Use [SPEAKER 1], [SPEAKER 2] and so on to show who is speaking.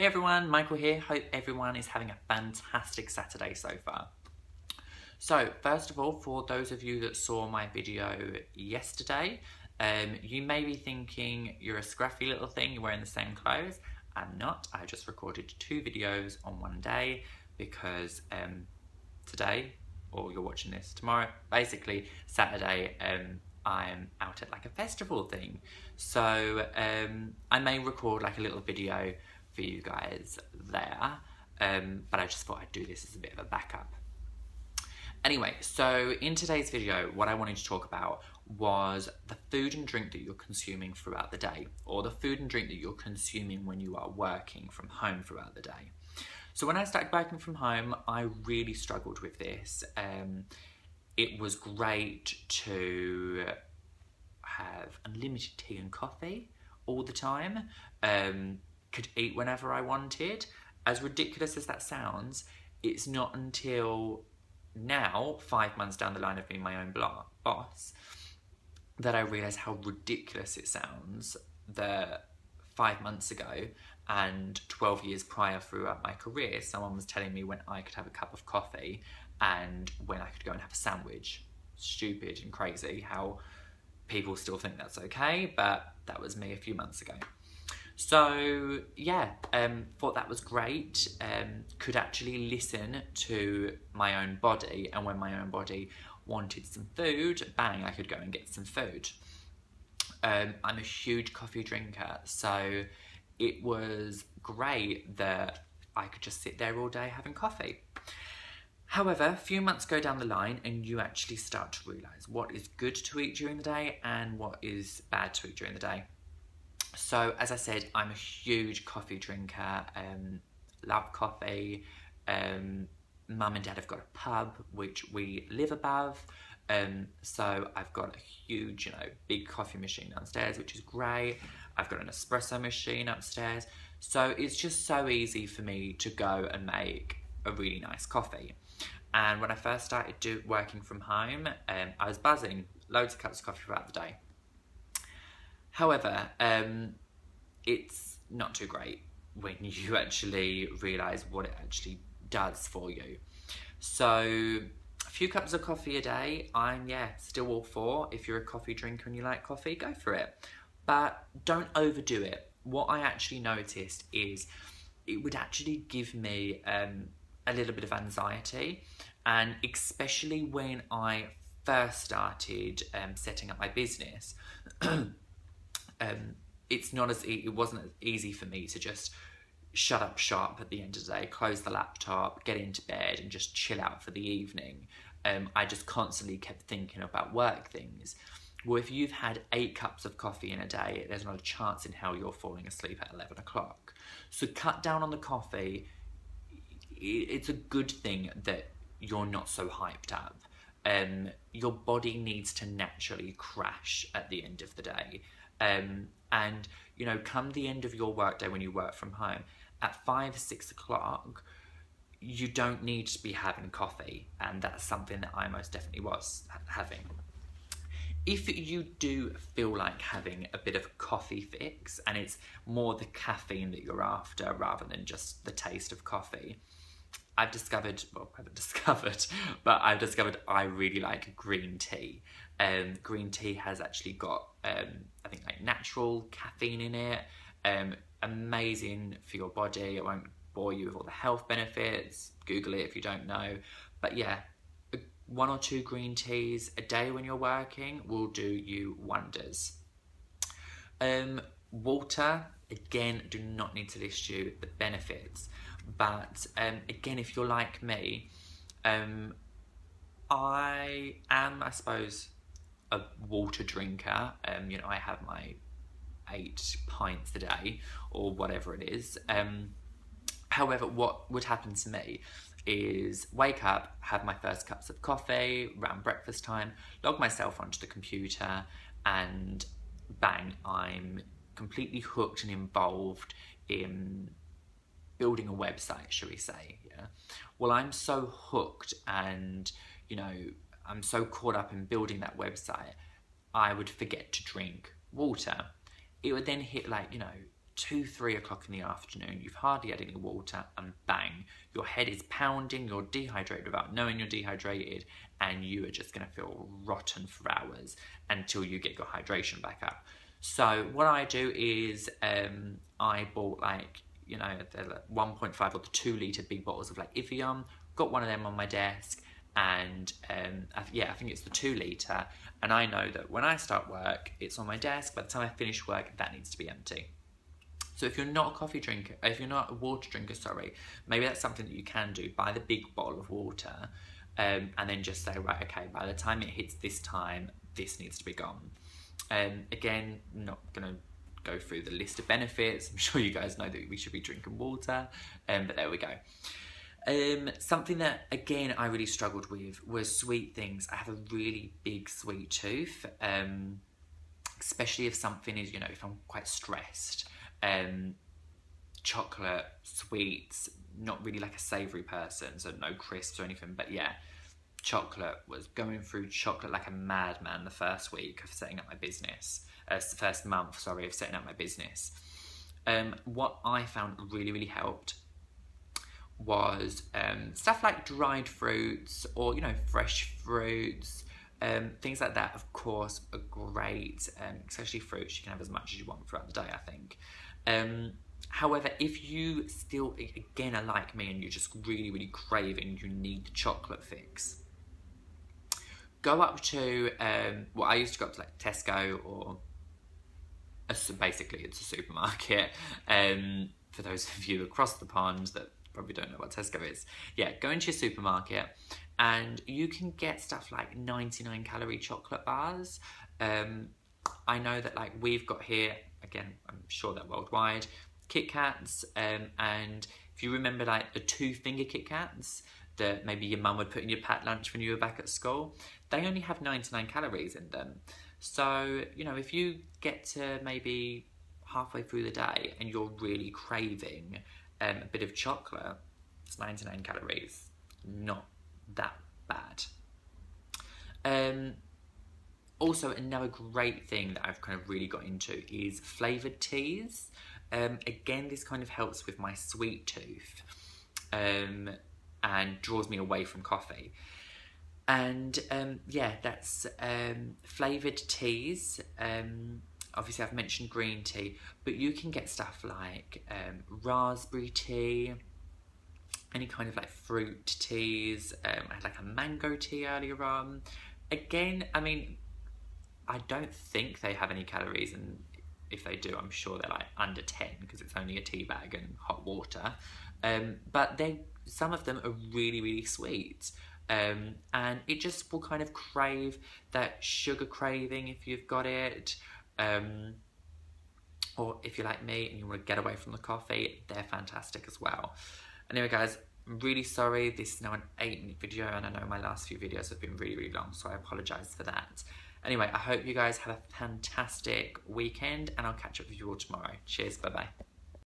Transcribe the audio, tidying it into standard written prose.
[SPEAKER 1] Hey everyone, Michael here. Hope everyone is having a fantastic Saturday so far. So, first of all, for those of you that saw my video yesterday, you may be thinking you're a scruffy little thing, you're wearing the same clothes. I'm not. I just recorded 2 videos on one day because today, or you're watching this tomorrow, basically Saturday, I'm out at like a festival thing. So I may record like a little video for you guys there, but I just thought I'd do this as a bit of a backup. Anyway, so in today's video, what I wanted to talk about was the food and drink that you're consuming throughout the day, or the food and drink that you're consuming when you are working from home throughout the day. So when I started working from home, I really struggled with this. It was great to have unlimited tea and coffee all the time. Could eat whenever I wanted. As ridiculous as that sounds, it's not until now, 5 months down the line of being my own boss, that I realise how ridiculous it sounds that 5 months ago and 12 years prior throughout my career, someone was telling me when I could have a cup of coffee and when I could go and have a sandwich. Stupid and crazy how people still think that's okay, but that was me a few months ago. So yeah, thought that was great. Could actually listen to my own body, and when my own body wanted some food, bang, I could go and get some food. I'm a huge coffee drinker, so it was great that I could just sit there all day having coffee. However, a few months go down the line and you actually start to realise what is good to eat during the day and what is bad to eat during the day. So, as I said, I'm a huge coffee drinker, love coffee. Mum and Dad have got a pub, which we live above. So I've got a huge, big coffee machine downstairs, which is great. I've got an espresso machine upstairs. So it's just so easy for me to go and make a really nice coffee. And when I first started working from home, I was buzzing, loads of cups of coffee throughout the day. However, it's not too great when you actually realise what it actually does for you. So a few cups of coffee a day, I'm still all for. If you're a coffee drinker and you like coffee, go for it. But don't overdo it. What I actually noticed is it would actually give me a little bit of anxiety, and especially when I first started setting up my business, it wasn't as easy for me to just shut up shop at the end of the day, close the laptop, get into bed and just chill out for the evening. I just constantly kept thinking about work things. Well, if you've had 8 cups of coffee in a day, there's not a chance in hell you're falling asleep at 11 o'clock. So cut down on the coffee. It's a good thing that you're not so hyped up. Your body needs to naturally crash at the end of the day. And, come the end of your workday when you work from home, at 5, 6 o'clock, you don't need to be having coffee. And that's something that I most definitely was having. If you do feel like having a bit of a coffee fix, and it's more the caffeine that you're after rather than just the taste of coffee, I've discovered I really like green tea. Green tea has actually got, I think, like natural caffeine in it. Amazing for your body. I won't bore you with all the health benefits. Google it if you don't know. But yeah, 1 or 2 green teas a day when you're working will do you wonders. Water, again, do not need to list you the benefits. But again, if you're like me, I am, I suppose, a water drinker. I have my 8 pints a day or whatever it is. However, what would happen to me is wake up, have my first cups of coffee around breakfast time, log myself onto the computer, and bang, I'm completely hooked and involved in building a website, shall we say. Well, I'm so hooked and I'm so caught up in building that website, I would forget to drink water. It would then hit 2, 3 o'clock in the afternoon, you've hardly had any water, and bang, your head is pounding, you're dehydrated without knowing you're dehydrated, and you are just going to feel rotten for hours until you get your hydration back up. So what I do is I bought like, you know, the 1.5 or the 2 litre big bottles of like Evian, got one of them on my desk, and yeah, I think it's the 2 litre, and I know that when I start work, it's on my desk. By the time I finish work, that needs to be empty. So if you're not a coffee drinker, if you're not a water drinker, sorry, maybe that's something that you can do. Buy the big bottle of water, and then just say, right, okay, by the time it hits this time, this needs to be gone. Again, not gonna go through the list of benefits. I'm sure you guys know that we should be drinking water, but there we go. Something that, again, I really struggled with was sweet things. I have a really big sweet tooth, especially if something is, you know, if I'm quite stressed. Chocolate, sweets, not really like a savoury person, so no crisps or anything, but yeah, chocolate, was going through chocolate like a madman the first week of setting up my business, the first month, sorry, of setting up my business. What I found really, really helped was stuff like dried fruits, or, you know, fresh fruits, things like that, of course, are great, especially fruits. You can have as much as you want throughout the day, I think. However, if you still, again, are like me and you're just really, really craving, you need the chocolate fix, go up to, well, I used to go up to like Tesco, or basically it's a supermarket, for those of you across the pond that probably don't know what Tesco is. Yeah, go into your supermarket and you can get stuff like 99 calorie chocolate bars. I know that like we've got here, again, I'm sure they're worldwide, Kit Kats, and if you remember like the 2-finger Kit Kats that maybe your mum would put in your packed lunch when you were back at school, they only have 99 calories in them. So, you know, if you get to maybe halfway through the day and you're really craving a bit of chocolate, it's 99 calories, not that bad. Also, another great thing that I've kind of really got into is flavoured teas. Again, this kind of helps with my sweet tooth, and draws me away from coffee. And yeah, that's flavoured teas. Obviously, I've mentioned green tea, but you can get stuff like raspberry tea, any kind of like fruit teas. I had like a mango tea earlier on. Again, I mean, I don't think they have any calories, and if they do, I'm sure they're like under 10 because it's only a tea bag and hot water. But some of them are really, really sweet. And it just will kind of crave that sugar craving if you've got it. Or if you're like me and you want to get away from the coffee, they're fantastic as well. Anyway, guys, I'm really sorry. This is now an 8-minute video, and I know my last few videos have been really, really long, so I apologise for that. Anyway, I hope you guys have a fantastic weekend, and I'll catch up with you all tomorrow. Cheers, bye-bye.